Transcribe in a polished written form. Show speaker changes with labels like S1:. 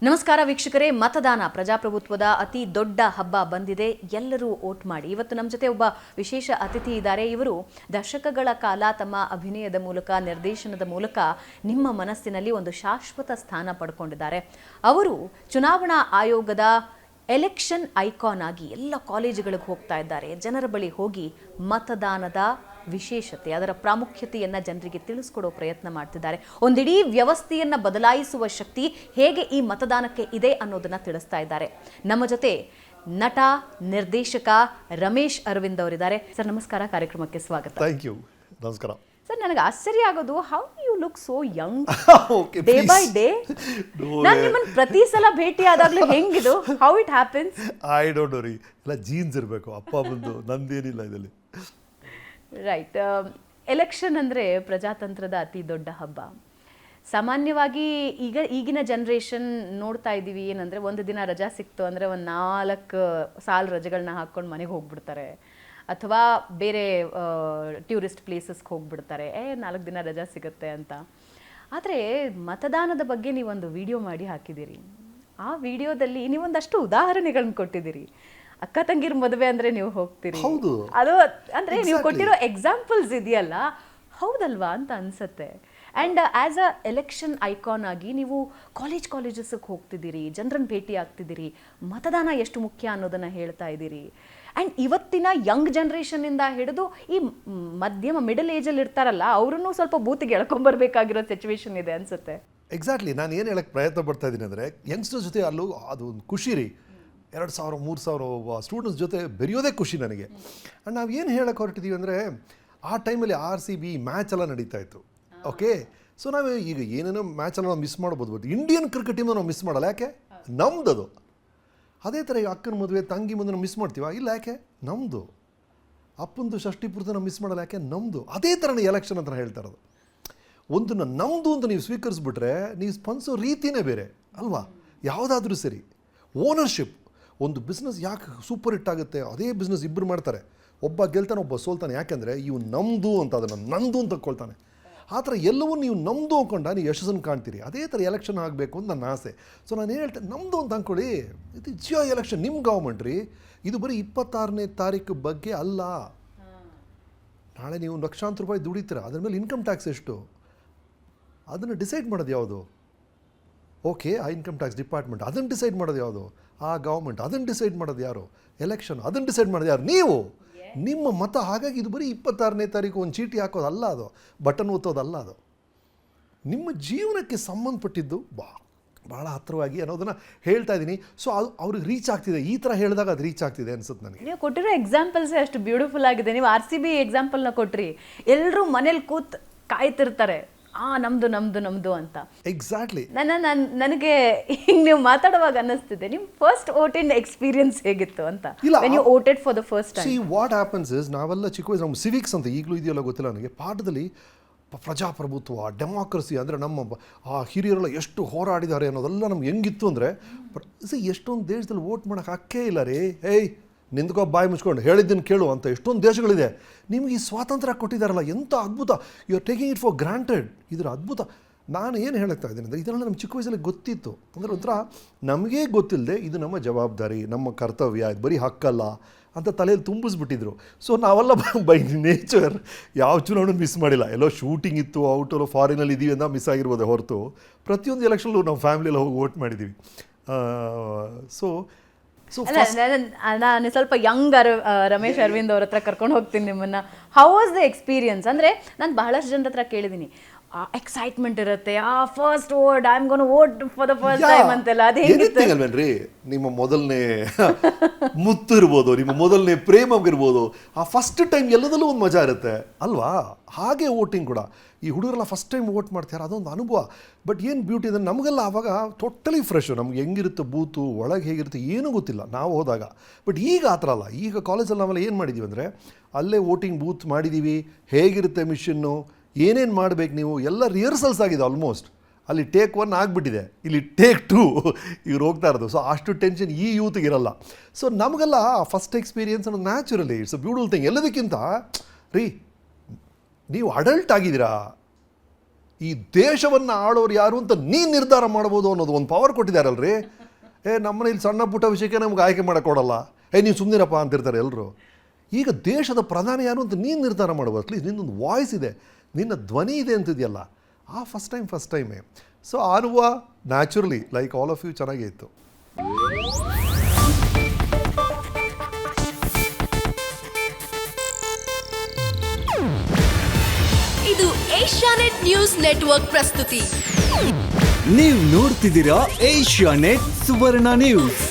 S1: ನಮಸ್ಕಾರ ವೀಕ್ಷಕರೇ, ಮತದಾನ ಪ್ರಜಾಪ್ರಭುತ್ವದ ಅತಿ ದೊಡ್ಡ ಹಬ್ಬ ಬಂದಿದೆ. ಎಲ್ಲರೂ ವೋಟ್ ಮಾಡಿ. ಇವತ್ತು ನಮ್ಮ ಜೊತೆ ಒಬ್ಬ ವಿಶೇಷ ಅತಿಥಿ ಇದ್ದಾರೆ. ಇವರು ದಶಕಗಳ ಕಾಲ ತಮ್ಮ ಅಭಿನಯದ ಮೂಲಕ, ನಿರ್ದೇಶನದ ಮೂಲಕ ನಿಮ್ಮ ಮನಸ್ಸಿನಲ್ಲಿ ಒಂದು ಶಾಶ್ವತ ಸ್ಥಾನ ಪಡ್ಕೊಂಡಿದ್ದಾರೆ. ಅವರು ಚುನಾವಣಾ ಆಯೋಗದ ಎಲೆಕ್ಷನ್ ಐಕಾನ್ ಆಗಿ ಎಲ್ಲ ಕಾಲೇಜುಗಳಿಗೆ ಹೋಗ್ತಾ ಇದ್ದಾರೆ. ಜನರ ಬಳಿ ಹೋಗಿ ಮತದಾನದ ವಿಶೇಷತೆ, ಅದರ ಪ್ರಾಮುಖ್ಯತೆಯನ್ನು ಜನರಿಗೆ ತಿಳಿಸ್ಕೊಡೋ ಪ್ರಯತ್ನ ಮಾಡ್ತಿದ್ದಾರೆ. ಒಂದಿಡೀ ವ್ಯವಸ್ಥೆಯನ್ನು ಬದಲಾಯಿಸುವ ಶಕ್ತಿ ಹೇಗೆ ಈ ಮತದಾನಕ್ಕೆ ಇದೆ ಅನ್ನೋದನ್ನ ತಿಳಿಸ್ತಾ ಇದ್ದಾರೆ. ನಮ್ಮ ಜೊತೆ ನಟ, ನಿರ್ದೇಶಕ ರಮೇಶ್ ಅರವಿಂದ್ ಅವರಿದ್ದಾರೆ. ಸರ್ ನಮಸ್ಕಾರ, ಕಾರ್ಯಕ್ರಮಕ್ಕೆ ಸ್ವಾಗತ.
S2: Thank you. ನಮಸ್ಕಾರ
S1: ಸರ್. ನನಗೆ ಆಶ್ಚರ್ಯ ಆಗೋದು, how you look so young day by day. ನಾನು ನಿಮ್ಮನ್ನು ಪ್ರತಿ ಸಲ ಭೇಟಿ ಆದಾಗಲೂ ಹೆಂಗಿದು, how it happens?
S2: I don't know ರೀ, ಎಲ್ಲ ಜೀನ್ಸ್ ಇರಬೇಕು ಅಪ್ಪ ಬಂದು, ನಂದೇನಿಲ್ಲ ಇದರಲ್ಲಿ.
S1: ರೈಟ್. ಎಲೆಕ್ಷನ್ ಅಂದರೆ ಪ್ರಜಾತಂತ್ರದ ಅತಿ ದೊಡ್ಡ ಹಬ್ಬ. ಸಾಮಾನ್ಯವಾಗಿ ಈಗಿನ ಜನ್ರೇಷನ್ ನೋಡ್ತಾ ಇದ್ದೀವಿ ಏನಂದರೆ, ಒಂದು ದಿನ ರಜಾ ಸಿಕ್ತು ಅಂದರೆ ಒಂದು 4 ಸಾಲು ರಜೆಗಳನ್ನ ಹಾಕ್ಕೊಂಡು ಮನೆಗೆ ಹೋಗ್ಬಿಡ್ತಾರೆ, ಅಥವಾ ಬೇರೆ ಟ್ಯೂರಿಸ್ಟ್ ಪ್ಲೇಸಸ್ಗೆ ಹೋಗ್ಬಿಡ್ತಾರೆ. 4 ದಿನ ರಜಾ ಸಿಗುತ್ತೆ ಅಂತ. ಆದರೆ ಮತದಾನದ ಬಗ್ಗೆ ನೀವೊಂದು ವಿಡಿಯೋ ಮಾಡಿ ಹಾಕಿದ್ದೀರಿ. ಆ ವಿಡಿಯೋದಲ್ಲಿ ನೀವೊಂದಷ್ಟು ಉದಾಹರಣೆಗಳನ್ನ ಕೊಟ್ಟಿದ್ದೀರಿ. ಅಕ್ಕ ತಂಗಿರ ಮದುವೆ ಅಂದ್ರೆ ನೀವು ಹೋಗ್ತೀರಿ, ಅದು ಅಂದ್ರೆ ನೀವು ಕೊಟ್ಟಿರೋ ಎಕ್ಸಾಂಪಲ್ಸ್ ಇದೆಯಲ್ಲ, ಹೌದಲ್ವಾ ಅಂತ ಅನ್ಸುತ್ತೆ. And as a election icon ಆಗಿ ನೀವು ಕಾಲೇಜಸ್ಗೆ ಹೋಗ್ತಿದ್ದೀರಿ, ಜನರನ್ನು ಭೇಟಿ ಆಗ್ತಿದ್ದೀರಿ, ಮತದಾನ ಎಷ್ಟು ಮುಖ್ಯ ಅನ್ನೋದನ್ನು ಹೇಳ್ತಾ ಇದ್ದೀರಿ. ಆ್ಯಂಡ್ ಇವತ್ತಿನ ಯಂಗ್ ಜನ್ರೇಷನ್ನಿಂದ ಹಿಡಿದು ಈ ಮಧ್ಯಮ ಮಿಡಲ್ ಏಜಲ್ಲಿ ಇರ್ತಾರಲ್ಲ, ಅವರನ್ನು ಸ್ವಲ್ಪ ಬೂತಿಗೆ ಎಳ್ಕೊಂಬರ್ಬೇಕಾಗಿರೋ ಸಿಚುವೇಶನ್ ಇದೆ ಅನ್ಸುತ್ತೆ.
S2: ಎಕ್ಸಾಕ್ಟ್ಲಿ. ನಾನು ಏನು ಹೇಳಕ್ಕೆ ಪ್ರಯತ್ನ ಪಡ್ತಾ ಇದ್ದೀನಿ ಅಂದರೆ, ಯಂಗ್ಸ್ಟರ್ಸ್ ಜೊತೆ ಅಲ್ಲೂ ಅದು ಒಂದು ಖುಷಿ ರೀ. 2,000 3,000 ಸ್ಟೂಡೆಂಟ್ಸ್ ಜೊತೆ ಬೆರೆಯೋದೇ ಖುಷಿ ನನಗೆ. ಆ್ಯಂಡ್ ನಾವು ಏನು ಹೇಳಕ್ಕೆ ಹೊರಟಿದ್ದೀವಿ ಅಂದರೆ, ಆ ಟೈಮಲ್ಲಿ RCB ಮ್ಯಾಚ್ ಎಲ್ಲ ನಡೀತಾ ಇತ್ತು. ಓಕೆ, ಸೊ ನಾವು ಈಗ ಏನೇನೋ ಮ್ಯಾಚೆಲ್ಲ ನಾವು ಮಿಸ್ ಮಾಡ್ಬೋದು, ಬಟ್ ಇಂಡಿಯನ್ ಕ್ರಿಕೆಟ್ ಟೀಮ್ ನಾವು ಮಿಸ್ ಮಾಡಲ್ಲ. ಯಾಕೆ? ನಮ್ದು. ಅದೇ ಥರ ಈಗ ಅಕ್ಕನ ಮದುವೆ, ತಂಗಿ ಮದುವೆ ನಾವು ಮಿಸ್ ಮಾಡ್ತೀವ? ಇಲ್ಲ. ಯಾಕೆ? ನಮ್ಮದು. ಅಪ್ಪಂದು ಷಷ್ಠಿ ಪೂರ್ತಿ ನಾವು ಮಿಸ್ ಮಾಡಲ್ಲ. ಯಾಕೆ? ನಮ್ಮದು. ಅದೇ ಥರನೇ ಎಲೆಕ್ಷನ್ ಅಂತ ಹೇಳ್ತಾ ಇರೋದು. ಒಂದನ್ನು ನಮ್ಮದು ಅಂತ ನೀವು ಸ್ವೀಕರಿಸ್ಬಿಟ್ರೆ ನೀವು ಸ್ಪಂದಿಸೋ ರೀತಿಯೇ ಬೇರೆ ಅಲ್ವಾ? ಯಾವುದಾದ್ರೂ ಸರಿ. ಓನರ್ಶಿಪ್. ಒಂದು ಬಿಸ್ನೆಸ್ ಯಾಕೆ ಸೂಪರ್ ಹಿಟ್ ಆಗುತ್ತೆ, ಅದೇ ಬಿಸ್ನೆಸ್ ಇಬ್ಬರು ಮಾಡ್ತಾರೆ, ಒಬ್ಬ ಗೆಲ್ತಾನೆ, ಒಬ್ಬ ಸೋಲ್ತಾನೆ. ಯಾಕೆಂದರೆ ಇವು ನಮ್ಮದು ಅಂತ, ಅದನ್ನು ನಂದು ಅಂತ ತಗೊಳ್ತಾನೆ. ಆ ಥರ ಎಲ್ಲವೂ ನೀವು ನಮ್ಮದು ಅಂದ್ಕೊಂಡ ನೀವು ಯಶಸ್ಸನ್ನು ಕಾಣ್ತೀರಿ. ಅದೇ ಥರ ಎಲೆಕ್ಷನ್ ಆಗಬೇಕು ಅಂತ ನನ್ನ ಆಸೆ. ಸೊ ನಾನು ಹೇಳ್ತೇನೆ, ನಮ್ಮದು ಅಂತ ಅಂದ್ಕೊಳ್ಳಿ. ಇದು ಜಿಯೋ ಎಲೆಕ್ಷನ್, ನಿಮ್ಮ ಗೌರ್ಮೆಂಟ್ ರೀ. ಇದು ಬರೀ 26ನೇ ತಾರೀಕು ಬಗ್ಗೆ ಅಲ್ಲ. ನಾಳೆ ನೀವು ಲಕ್ಷಾಂತರ ರೂಪಾಯಿ ದುಡಿತೀರ, ಅದ್ರ ಮೇಲೆ ಇನ್ಕಮ್ ಟ್ಯಾಕ್ಸ್ ಎಷ್ಟು, ಅದನ್ನು ಡಿಸೈಡ್ ಮಾಡೋದು ಯಾವುದು? ಓಕೆ, ಆ ಇನ್ಕಮ್ ಟ್ಯಾಕ್ಸ್ ಡಿಪಾರ್ಟ್ಮೆಂಟ್. ಅದನ್ನು ಡಿಸೈಡ್ ಮಾಡೋದು ಯಾವುದು? ಆ ಗೌರ್ಮೆಂಟ್. ಅದನ್ನು ಡಿಸೈಡ್ ಮಾಡೋದು ಯಾರು? ಎಲೆಕ್ಷನ್. ಅದನ್ನು ಡಿಸೈಡ್ ಮಾಡೋದು ಯಾರು? ನೀವು. ನಿಮ್ಮ ಮತ. ಹಾಗಾಗಿ ಇದು ಬರೀ 26ನೇ ತಾರೀಕು ಒಂದು ಚೀಟಿ ಹಾಕೋದಲ್ಲ, ಅದು ಬಟನ್ ಒತ್ತೋದಲ್ಲ. ಅದು ನಿಮ್ಮ ಜೀವನಕ್ಕೆ ಸಂಬಂಧಪಟ್ಟಿದ್ದು ಭಾಳ ಹತ್ತಿರವಾಗಿ ಅನ್ನೋದನ್ನು ಹೇಳ್ತಾ ಇದ್ದೀನಿ. ಸೊ ಅದು ಅವ್ರಿಗೆ ರೀಚ್ ಆಗ್ತಿದೆ. ಈ ಥರ ಹೇಳಿದಾಗ ಅದು ರೀಚ್ ಆಗ್ತಿದೆ ಅನ್ಸುತ್ತೆ ನನಗೆ.
S1: ನೀವು ಕೊಟ್ಟಿರೋ ಎಕ್ಸಾಂಪಲ್ಸೇ ಅಷ್ಟು ಬ್ಯೂಟಿಫುಲ್ ಆಗಿದೆ. ನೀವು RCB ಎಕ್ಸಾಂಪಲ್ನ ಕೊಟ್ರಿ, ಎಲ್ಲರೂ ಮನೇಲಿ ಕೂತ್ ಕಾಯ್ತಿರ್ತಾರೆ, ನಮ್ದು ನಮ್ದು ನಮ್ದು ಅಂತ.
S2: ಎಕ್ಸಾಕ್ಟ್ಲಿ.
S1: ನನಗೆ ಹಿಂಗೆ ನೀವು ಮಾತಾಡುವಾಗ ಅನ್ನಿಸ್ತಿದೆ, ನಿಮ್ಮ ಫಸ್ಟ್ ವೋಟಿಂಗ್ ಎಕ್ಸ್ಪೀರಿಯನ್ಸ್ ಹೇಗಿತ್ತು ಅಂತ. When you voted for the first time.
S2: See what happens is, ನಾವೆಲ್ಲ ಚಿಕ್ಕ ವಯಸ್ಸು ನಮ್ಮ ಸಿವಿಕ್ಸ್ ಅಂತ ಈಗಲೂ ಇದೆಯಲ್ಲ ಗೊತ್ತಿಲ್ಲ ನನಗೆ, ಪಾಠದಲ್ಲಿ ಪ್ರಜಾಪ್ರಭುತ್ವ, ಡೆಮಾಕ್ರಸಿ ಅಂದರೆ ನಮ್ಮ ಹಿರಿಯರೆಲ್ಲ ಎಷ್ಟು ಹೋರಾಡಿದ್ದಾರೆ ಅನ್ನೋದೆಲ್ಲ ನಮ್ಗೆ ಹೆಂಗಿತ್ತು ಅಂದರೆ, ಎಷ್ಟೊಂದು ದೇಶದಲ್ಲಿ ವೋಟ್ ಮಾಡೋಕೆ ಹಕ್ಕೇ ಇಲ್ಲ ರೀ. ನಿಂತ್ಕೋ, ಬಾಯಿ ಮುಚ್ಕೊಂಡು, ಹೇಳಿದ್ದನ್ನು ಕೇಳು ಅಂತ ಎಷ್ಟೊಂದು ದೇಶಗಳಿದೆ. ನಿಮಗೆ ಈ ಸ್ವಾತಂತ್ರ್ಯ ಕೊಟ್ಟಿದ್ದಾರಲ್ಲ, ಎಂಥ ಅದ್ಭುತ. You are taking it for granted. ಇದರ ಅದ್ಭುತ. ನಾನು ಏನು ಹೇಳ್ತಾ ಇದ್ದೀನಿ ಅಂದರೆ, ಇದನ್ನೆಲ್ಲ ನಮ್ಮ ಚಿಕ್ಕ ವಯಸ್ಸಲ್ಲಿ ಗೊತ್ತಿತ್ತು. ಅಂದರೆ ಒಂಥರ ನಮಗೇ ಗೊತ್ತಿಲ್ಲದೆ ಇದು ನಮ್ಮ ಜವಾಬ್ದಾರಿ, ನಮ್ಮ ಕರ್ತವ್ಯ, ಇದು ಬರೀ ಹಕ್ಕಲ್ಲ ಅಂತ ತಲೆಯಲ್ಲಿ ತುಂಬಿಸ್ಬಿಟ್ಟಿದ್ರು. ಸೊ ನಾವೆಲ್ಲ ಬೈ ನೇಚರ್ ಯಾವ ಚುನಾವಣೆ ಮಿಸ್ ಮಾಡಿಲ್ಲ. ಎಲ್ಲೋ ಶೂಟಿಂಗ್ ಇತ್ತು, ಔಟಲ್ಲೋ ಫಾರಿನಲ್ಲಿ ಇದ್ದೀವಿ ಅಂತ ಮಿಸ್ ಆಗಿರ್ಬೋದೇ ಹೊರತು ಪ್ರತಿಯೊಂದು ಎಲೆಕ್ಷನ್ಲೂ ನಾವು ಫ್ಯಾಮಿಲಿಯೆಲ್ಲ ಹೋಗಿ ವೋಟ್ ಮಾಡಿದ್ದೀವಿ.
S1: ನಾನು ಸ್ವಲ್ಪ ಯಂಗ್ ರಮೇಶ್ ಅರವಿಂದ್ ಅವ್ರ ಹತ್ರ ಕರ್ಕೊಂಡು ಹೋಗ್ತೀನಿ ನಿಮ್ಮನ್ನ. How was the experience? ಅಂದರೆ ನಾನು ಬಹಳಷ್ಟು ಜನರ ಹತ್ರ ಕೇಳಿದ್ದೀನಿ, ಎಕ್ಸೈಟ್ಮೆಂಟ್ ಇರುತ್ತೆ, first vote, I am gonna vote for the first time ಅಂತೆಲ್ಲ. ಅದು
S2: ಹೇಗಿತ್ತು? ನಿಮ್ಮ ಮೊದಲನೇ ಮುತ್ತು ಇರ್ಬೋದು, ನಿಮ್ಮ ಮೊದಲನೇ ಪ್ರೇಮ ಇರ್ಬೋದು, ಆ ಫಸ್ಟ್ ಟೈಮ್ ಎಲ್ಲದಲ್ಲೂ ಒಂದು ಮಜಾ ಇರುತ್ತೆ ಅಲ್ವಾ? ಹಾಗೆ ವೋಟಿಂಗ್ ಕೂಡ. ಈ ಹುಡುಗರೆಲ್ಲ ಫಸ್ಟ್ ಟೈಮ್ ವೋಟ್ ಮಾಡ್ತಾರೆ, ಅದೊಂದು ಅನುಭವ. ಬಟ್ ಏನು ಬ್ಯೂಟಿ ಅಂದರೆ, ನಮಗೆಲ್ಲ ಆವಾಗ ಟೋಟಲಿ ಫ್ರೆಶು. ನಮ್ಗೆ ಹೆಂಗಿರುತ್ತೆ ಬೂತು, ಒಳಗೆ ಹೇಗಿರುತ್ತೆ ಏನೂ ಗೊತ್ತಿಲ್ಲ ನಾವು ಹೋದಾಗ. ಬಟ್ ಈಗ ಆ ಥರ ಅಲ್ಲ. ಈಗ ಕಾಲೇಜಲ್ಲಿ ನಾವೆಲ್ಲ ಏನು ಮಾಡಿದ್ದೀವಿ ಅಂದರೆ, ಅಲ್ಲೇ ವೋಟಿಂಗ್ ಬೂತ್ ಮಾಡಿದ್ದೀವಿ, ಹೇಗಿರುತ್ತೆ ಮಿಷನ್ನು, ಏನೇನು ಮಾಡಬೇಕು ನೀವು, ಎಲ್ಲ ರಿಹರ್ಸಲ್ಸ್ ಆಗಿದೆ ಆಲ್ಮೋಸ್ಟ್. ಅಲ್ಲಿ ಟೇಕ್ 1 ಆಗಿಬಿಟ್ಟಿದೆ, ಇಲ್ಲಿ ಟೇಕ್ 2 ಇವ್ರು ಹೋಗ್ತಾ ಇರೋದು. ಸೊ ಅಷ್ಟು ಟೆನ್ಷನ್ ಈ ಯೂತ್ಗೆ ಇರಲ್ಲ. ಸೊ ನಮಗೆಲ್ಲ ಫಸ್ಟ್ ಎಕ್ಸ್ಪೀರಿಯನ್ಸ್ ಅನ್ನೋದು naturally it's a beautiful thing. ಎಲ್ಲದಕ್ಕಿಂತ ರೀ, ನೀವು ಅಡಲ್ಟ್ ಆಗಿದ್ದೀರಾ, ಈ ದೇಶವನ್ನು ಆಳೋರು ಯಾರು ಅಂತ ನೀನು ನಿರ್ಧಾರ ಮಾಡ್ಬೋದು ಅನ್ನೋದು ಒಂದು ಪವರ್ ಕೊಟ್ಟಿದ್ದಾರಲ್ರಿ. ನಮ್ಮನೆ ಇಲ್ಲಿ ಸಣ್ಣ ಪುಟ್ಟ ವಿಷಯಕ್ಕೆ ನಮ್ಗೆ ಆಯ್ಕೆ ಮಾಡೋಕ್ಕೊಡಲ್ಲ, ನೀವು ಸುಮ್ಮನಿರಪ್ಪ ಅಂತಿರ್ತಾರೆ ಎಲ್ಲರೂ. ಈಗ ದೇಶದ ಪ್ರಧಾನಿ ಯಾರು ಅಂತ ನೀನು ನಿರ್ಧಾರ ಮಾಡ್ಬೋದು. ಅಟ್ಲೀಸ್ಟ್ ನಿನ್ನೊಂದು ವಾಯ್ಸ್ ಇದೆ, ನಿನ್ನ ಧ್ವನಿ ಇದೆ ಅಂತಿದೆಯಲ್ಲ, ಆ ಫಸ್ಟ್ ಟೈಮೇ. ಸೊ ಆ ಅನುಭವ naturally like all of you ಚೆನ್ನಾಗೇ ಇತ್ತು.
S3: ಇದು ಏಷ್ಯಾನೆಟ್ ನ್ಯೂಸ್ ನೆಟ್ವರ್ಕ್ ಪ್ರಸ್ತುತಿ.
S4: ನೀವು ನೋಡ್ತಿದ್ದೀರಾ ಏಷ್ಯಾನೆಟ್ ಸುವರ್ಣ ನ್ಯೂಸ್.